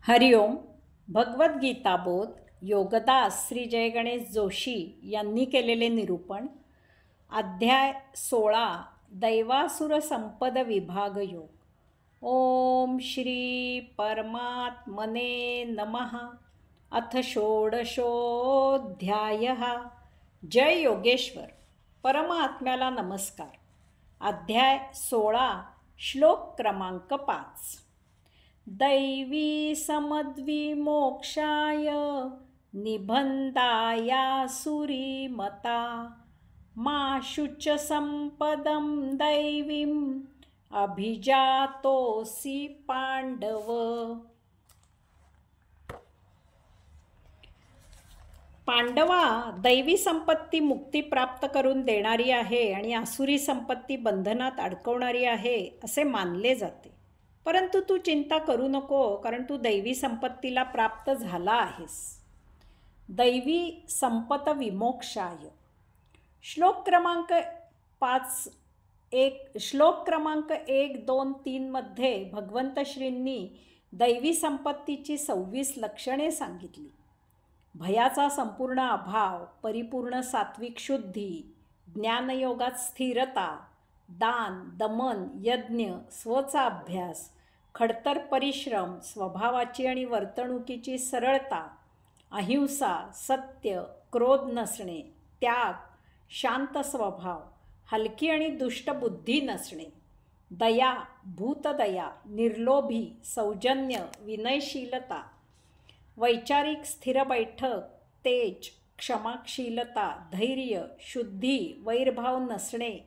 हरिओम. भगवद्गीता बोध योगदास श्री जय गणेश जोशी यांनी केलेले निरूपण. अध्याय 16 दैवासुर संपद विभाग योग. ओम श्री परमात्मने नमः. अथ षोडशोऽध्यायः. जय योगेश्वर. परमात्म्याला नमस्कार. अध्याय 16 श्लोक क्रमांक 5. दैवी समद्विमोक्षाय निबंधायासुरी मता मा शुच संपदं दैवीं अभिजातोसी पांडव. पांडवा, दैवी संपत्ती मुक्ती प्राप्त करून देणारी आहे आणि आसुरी संपत्ती बंधनात अडकवणारी आहे असे मानले जाते. परंतु तू चिंता करू नको, कारण तू दैवी संपत्तीला प्राप्त झाला आहेस. दैवी संपत विमोक्षाय. श्लोक क्रमांक 1, 2, 3 मध्ये भगवंत श्रींनी दैवी संपत्तीची 26 लक्षणे सांगितली. भयाचा संपूर्ण अभाव, परिपूर्ण सात्विक शुद्धी, ज्ञानयोगात स्थिरता, दान, दमन, यज्ञ, स्वचा अभ्यास, खडतर परिश्रम, स्वभावाची आणि वर्तणुकीची सरळता, अहिंसा, सत्य, क्रोध नसणे, त्याग, शांत स्वभाव, हलकी आणि दुष्ट बुद्धी नसणे, दया, भूतदया, निर्लोभी, सौजन्य, विनयशीलता, वैचारिक स्थिर बैठक, तेज, क्षमाशीलता, धैर्य, शुद्धी, वैरभाव नसणे,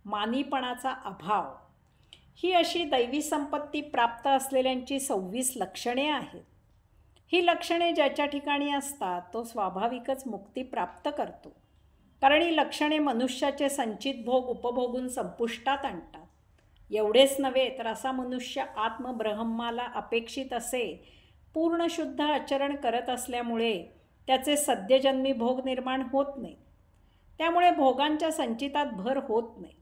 मानीपणाचा अभाव, ही अशी दैवी संपत्ती प्राप्त असलेल्यांची 26 लक्षणे आहेत. ही लक्षणे ज्याच्या ठिकाणी असतात तो स्वाभाविकच मुक्ती प्राप्त करतो, कारण ही लक्षणे मनुष्याचे संचित भोग उपभोगून संपुष्टात आणतात. एवढेच नव्हे तर असा मनुष्य आत्मब्रह्माला अपेक्षित असे पूर्ण शुद्ध आचरण करत असल्यामुळे त्याचे सद्यजन्मी भोग निर्माण होत नाही. त्यामुळे भोगांच्या संचितात भर होत नाही.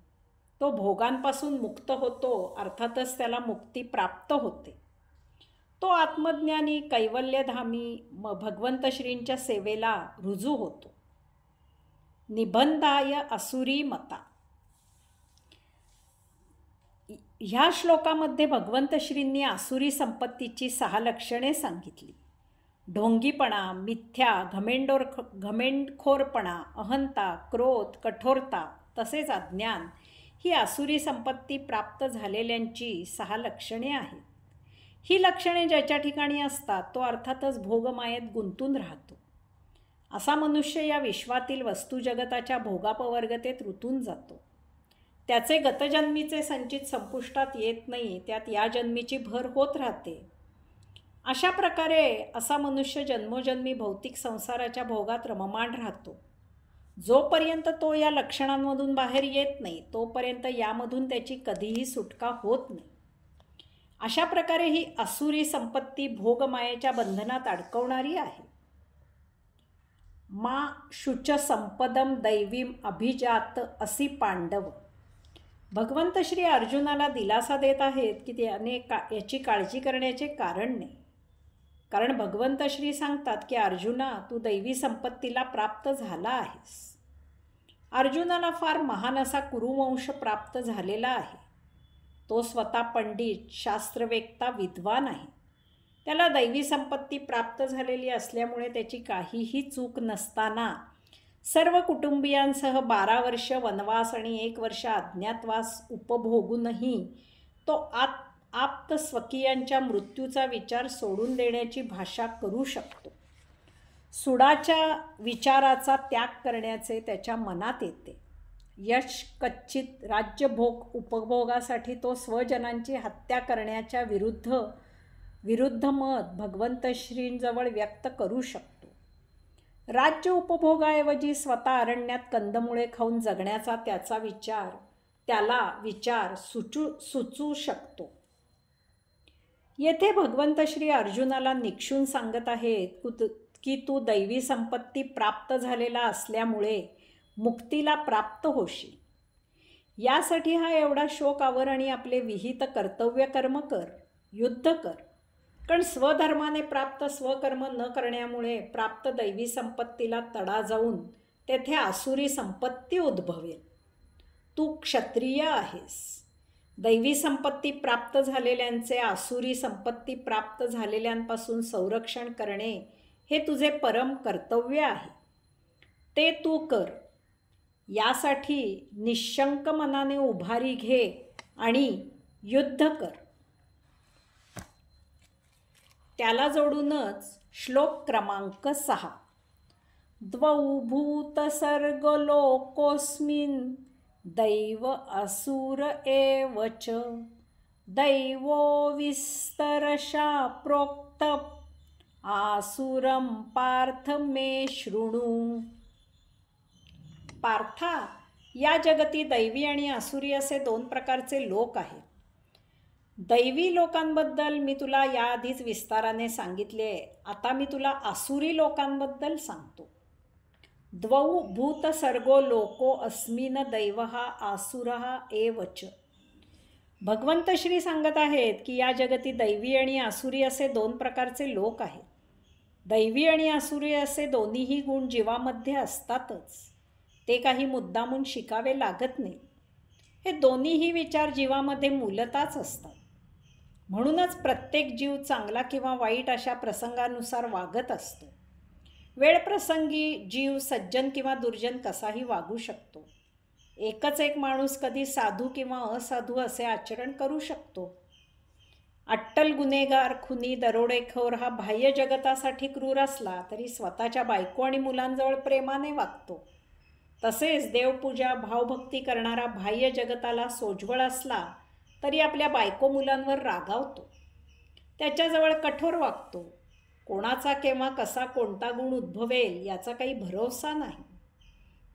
तो भोगांपासून मुक्त होतो, अर्थातच त्याला मुक्ती प्राप्त होते. तो आत्मज्ञानी, कैवल्यधामी भगवंत श्रींच्या सेवेला रुजू होतो. निबंधाय असुरी मता. ह्या श्लोकामध्ये भगवंत श्रींनी आसुरी संपत्तीची 6 लक्षणे सांगितली. ढोंगीपणा, मिथ्या, घमेंडखोरपणा, अहंता, क्रोध, कठोरता तसेच अज्ञान ही आसुरी संपत्ती प्राप्त झालेल्यांची 6 लक्षणे आहेत. ही लक्षणे ज्याच्या ठिकाणी असतात तो अर्थातच भोगमायेत गुंतून राहतो. असा मनुष्य या विश्वातील वस्तुजगताच्या भोगापवर्गतेत रुतून जातो. त्याचे गतजन्मीचे संचित संपुष्टात येत नाही, त्यात या जन्मीची भर होत राहते. अशा प्रकारे असा मनुष्य जन्मोजन्मी भौतिक संसाराच्या भोगात रममाण राहतो. जोपर्यंत तो या लक्षणांमधून बाहेर येत नाही तोपर्यंत यामधून त्याची कधीही सुटका होत नाही. अशा प्रकारे ही आसुरी संपत्ती भोगमायेच्या बंधनात अडकवणारी आहे. मा शुच संपदम दैवीम अभिजात असी पांडव. भगवंत श्री अर्जुनाला दिलासा देत आहेत की त्याने याची काळजी करण्याचे कारण नाही. कारण भगवंत श्री सांगतात की अर्जुना, तू दैवी संपत्तीला प्राप्त झाला आहेस. अर्जुनाला फार महान असा कुरुवंश प्राप्त झालेला आहे. तो स्वतः पंडित, शास्त्रवेत्ता, विद्वान आहे. त्याला दैवी संपत्ती प्राप्त झालेली असल्यामुळे त्याची काहीही चूक नसताना सर्व कुटुंबियांसह 12 वर्ष वनवास आणि 1 वर्ष अज्ञातवास उपभोगूनही तो आप्त स्वकीयांच्या मृत्यूचा विचार सोडून देण्याची भाषा करू शकतो. सुडाच्या विचाराचा त्याग करण्याचे त्याच्या मनात येते. यश, कच्चित राज्यभोग उपभोगासाठी तो स्वजनांची हत्या करण्याच्या विरुद्ध मत भगवंत श्रींजवळ व्यक्त करू शकतो. राज्य उपभोगाऐवजी स्वतः अरण्यात कंदमुळे खाऊन जगण्याचा त्याला विचार सुचू शकतो. येथे भगवंत श्री अर्जुनाला निक्षून सांगत आहेत की तू दैवी संपत्ती प्राप्त झालेला असल्यामुळे मुक्तीला प्राप्त होशील. यासाठी हा एवढा शोक आवर आणि आपले विहित कर्तव्य कर्म कर, युद्ध कर. कारण स्वधर्माने प्राप्त स्वकर्म न करण्यामुळे प्राप्त दैवी संपत्तीला तडा जाऊन तेथे आसुरी संपत्ती उद्भवेल. तू क्षत्रिय आहेस. दैवी संपत्ती प्राप्त झालेल्यांचे आसुरी संपत्ती प्राप्त झालेल्यांपासून संरक्षण करणे हे तुझे परम कर्तव्य आहे. ते तू कर. यासाठी निशंक मनाने उभारी घे आणि युद्ध कर. त्याला जोडूनच श्लोक क्रमांक 6. द्वौ भूत सर्ग लोकोस्मिन् दैव असुर एव च दैवो विस्तरशा प्रोक्त आसुरं पार्थ मे शृणु. पार्था, या जगती दैवी आणि आसुरी असे 2 प्रकारचे लोक आहेत. दैवी लोकांबद्दल मी तुला याआधीच विस्ताराने सांगितले. आता मी तुला आसुरी लोकांबद्दल सांगतो. द्वौ भूत सर्गो लोको अस्मिन दैवः आसुरः एव च. भगवंत श्री सांगत आहेत की या जगती दैवी आणि आसुरी असे 2 प्रकारचे लोक आहेत. दैवी आणि आसुरी असे दोन्हीही गुण जीवामध्ये असतातच. ते काही मुद्दामून शिकावे लागत नाही. हे दोन्हीही विचार जीवामध्ये मूलतःच असतात. म्हणूनच प्रत्येक जीव चांगला किंवा वाईट अशा प्रसंगानुसार वागत असतो. वेळप्रसंगी जीव सज्जन किंवा दुर्जन कसाही वागू शकतो. एकच एक माणूस कधी साधू किंवा असाधू असे आचरण करू शकतो. अट्टल गुन्हेगार, खुनी, दरोडेखोर हा बाह्य जगतासाठी क्रूर असला तरी स्वतःच्या बायको आणि मुलांजवळ प्रेमाने वागतो. तसेच देवपूजा, भावभक्ती करणारा बाह्य जगताला सोज्वळ असला तरी आपल्या बायको मुलांवर रागावतो. त्याच्याजवळ कठोर वागतो. कोणाचा केव्हा कसा कोणता गुण उद्भवेल याचा काही भरोसा नाही.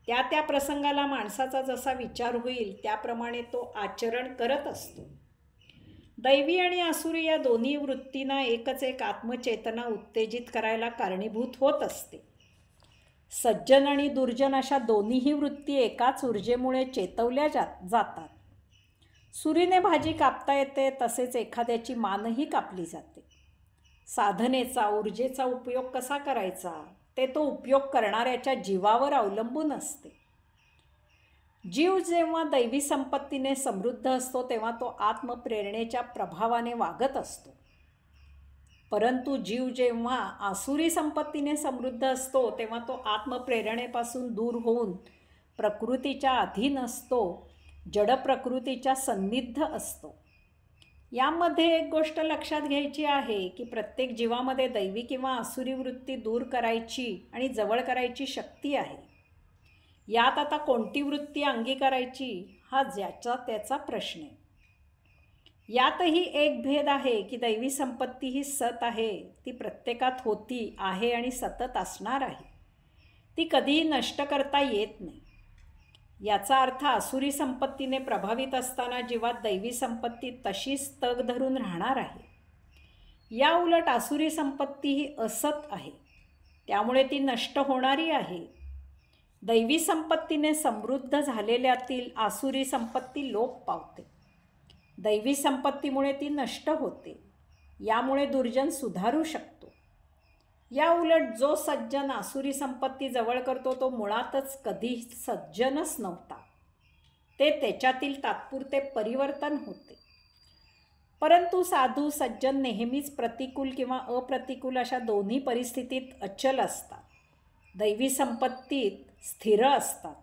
त्या त्या प्रसंगाला माणसाचा जसा विचार होईल त्याप्रमाणे तो आचरण करत असतो. दैवी आणि आसुरी या दोन्ही वृत्तींना एकच एक आत्मचेतना उत्तेजित करायला कारणीभूत होत असते. सज्जन आणि दुर्जन अशा दोन्हीही वृत्ती एकाच ऊर्जेमुळे चेतवल्या जातात. सुरीने भाजी कापता येते तसेच एखाद्याची मानही कापली जाते. साधनेचा, ऊर्जेचा उपयोग कसा करायचा ते तो उपयोग करणाऱ्याच्या जीवावर अवलंबून असते. जीव जेव्हा दैवी संपत्तीने समृद्ध असतो तेव्हा तो आत्मप्रेरणेच्या प्रभावाने वागत असतो. परंतु जीव जेव्हा आसुरी संपत्तीने समृद्ध असतो तेव्हा तो आत्मप्रेरणेपासून दूर होऊन प्रकृतीच्या अधीन असतो, जड प्रकृतीच्या सन्निध असतो. यामध्ये एक गोष्ट लक्षात घ्यायची आहे की प्रत्येक जीवामध्ये दैवी किंवा आसुरी वृत्ती दूर करायची आणि जवळ करायची शक्ती आहे. यात आता कोणती वृत्ती अंगीकारायची हा ज्याचा त्याचा प्रश्न आहे. यातही एक भेद आहे की दैवी संपत्ती ही सत आहे. ती प्रत्येकात होती, आहे आणि सतत असणार आहे. ती कधीही नष्ट करता येत नाही. याचा अर्थ आसुरी संपत्तीने प्रभावित असताना जीवात दैवी संपत्ती तशीच तग धरून राहणार आहे. या उलट आसुरी संपत्ती ही असत आहे, त्यामुळे ती नष्ट होणारी आहे. दैवी संपत्तीने समृद्ध झालेल्यातील आसुरी संपत्ती लोप पावते. दैवी संपत्तीमुळे ती नष्ट होते. यामुळे दुर्जन सुधारू शकतो. या उलट जो सज्जन आसुरी संपत्ती जवळ करतो तो मुळातच कधी सज्जनच नव्हता. ते त्याच्यातील तात्पुरते परिवर्तन होते. परंतु साधू सज्जन नेहमीच प्रतिकूल किंवा अप्रतिकूल अशा दोन्ही परिस्थितीत अचल असतात. दैवी संपत्तीत स्थिर असतात.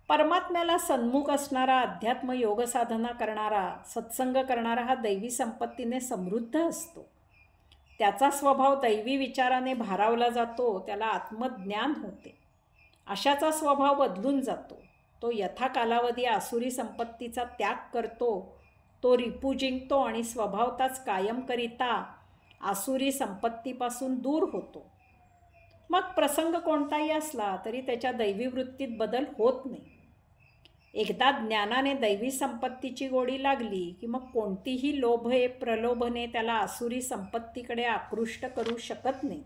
परमात्म्याला सन्मुख असणारा, अध्यात्म योग साधना करणारा, सत्संग करणारा हा दैवी संपत्तीने समृद्ध असतो. त्याचा स्वभाव दैवी विचाराने भारावला जातो. त्याला आत्मज्ञान होते. अशाचा स्वभाव बदलून जातो. तो यथाकालावधी आसुरी संपत्तीचा त्याग करतो. तो रिपू जिंकतो आणि स्वभावताच कायमकरिता आसुरी संपत्तीपासून दूर होतो. मग प्रसंग कोणताही असला तरी त्याच्या दैवी वृत्तीत बदल होत नाही. एकदा ज्ञानाने दैवी संपत्तीची गोडी लागली की मग कोणतीही लोभे प्रलोभने त्याला आसुरी संपत्तीकडे आकृष्ट करू शकत नाही.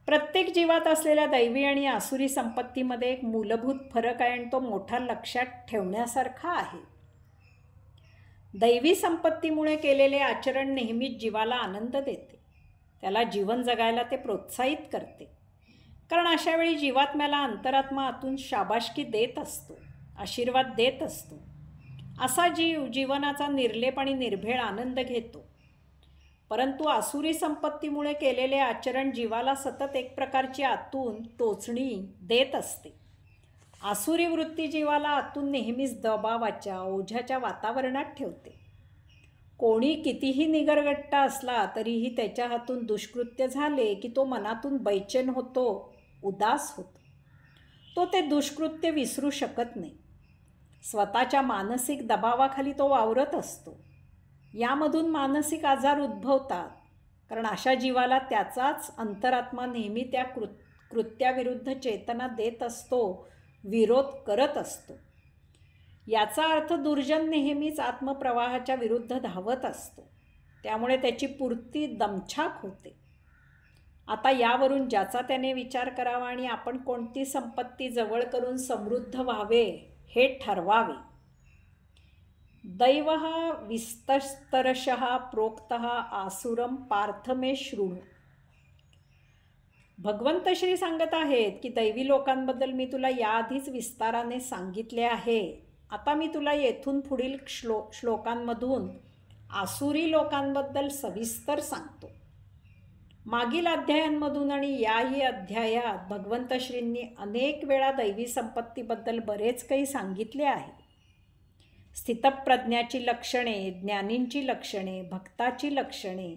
प्रत्येक जीवात असलेल्या दैवी आणि आसुरी संपत्तीमध्ये एक मूलभूत फरक आहे आणि तो मोठा लक्षात ठेवण्यासारखा आहे. दैवी संपत्तीमुळे केलेले आचरण नेहमीच जीवाला आनंद देते, त्याला जीवन जगायला ते प्रोत्साहित करते. कारण अशावेळी जीवात्म्याला अंतरात्मा आतून शाबासकी देत असतो, आशीर्वाद देत असतो. असा जीव जीवनाचा निर्लेप आणि निर्भेळ आनंद घेतो. परंतु आसुरी संपत्तीमुळे केलेले आचरण जीवाला सतत एक प्रकारची आतून टोचणी देत असते. आसुरी वृत्ती जीवाला आतून नेहमीच दबावाच्या, ओझ्याच्या वातावरणात ठेवते. कोणी कितीही निगरगट्टा असला तरीही त्याच्या हातून दुष्कृत्य झाले की तो मनातून बैचेन होतो, उदास होतो. तो ते दुष्कृत्य विसरू शकत नाही. स्वतःच्या मानसिक दबावाखाली तो वावरत असतो. यामधून मानसिक आजार उद्भवतात, कारण अशा जीवाला त्याचाच अंतरात्मा नेहमी त्या कृत्याविरुद्ध चेतना देत असतो, विरोध करत असतो. याचा अर्थ दुर्जन नेहमीच आत्मप्रवाहाच्या विरुद्ध धावत असतो. त्यामुळे त्याची पूर्ती दमछाक होते. आता यावरून ज्याचा त्याने विचार करावा आणि आपण कोणती संपत्ती जवळ करून समृद्ध व्हावे हे ठरवावे. दैवः विस्तरशः प्रोक्तः आसुरम पार्थ मे शृणु. भगवंत श्री सांगत आहेत की दैवी लोकांबद्दल मी तुला याआधीच विस्ताराने सांगितले आहे. आता मी तुला येथून पुढील श्लोकांमधून आसुरी लोकांबद्दल सविस्तर सांगतो. मागील अध्यायांमधून आणि याही अध्यायात भगवंत श्रींनी अनेक वेळा दैवी संपत्तीबद्दल बरेच काही सांगितले आहे. स्थितप्रज्ञाची लक्षणे, ज्ञानींची लक्षणे, भक्ताची लक्षणे,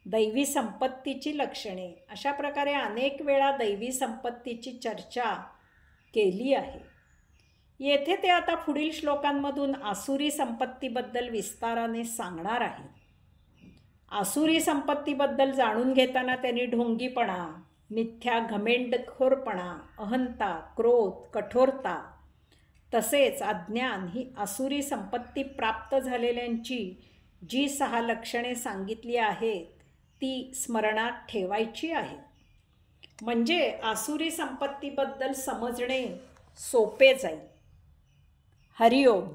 दैवी संपत्तीची लक्षणे, अशा प्रकारे अनेक वेळा दैवी संपत्तीची चर्चा केली आहे. येथे ते आता पुढील श्लोकांमधून आसुरी संपत्तीबद्दल विस्ताराने सांगणार आहे. आसुरी संपत्तीबद्दल जाणून घेताना त्यांनी ढोंगीपणा, मिथ्या घमेंडखोरपणा, अहंता, क्रोध, कठोरता तसेच अज्ञान ही आसुरी संपत्ती प्राप्त झालेल्यांची जी 6 लक्षणे सांगितली आहेत ती स्मरणात ठेवायची आहे. म्हणजे आसुरी संपत्तीबद्दल समजणे सोपे जाईल. हरिओम.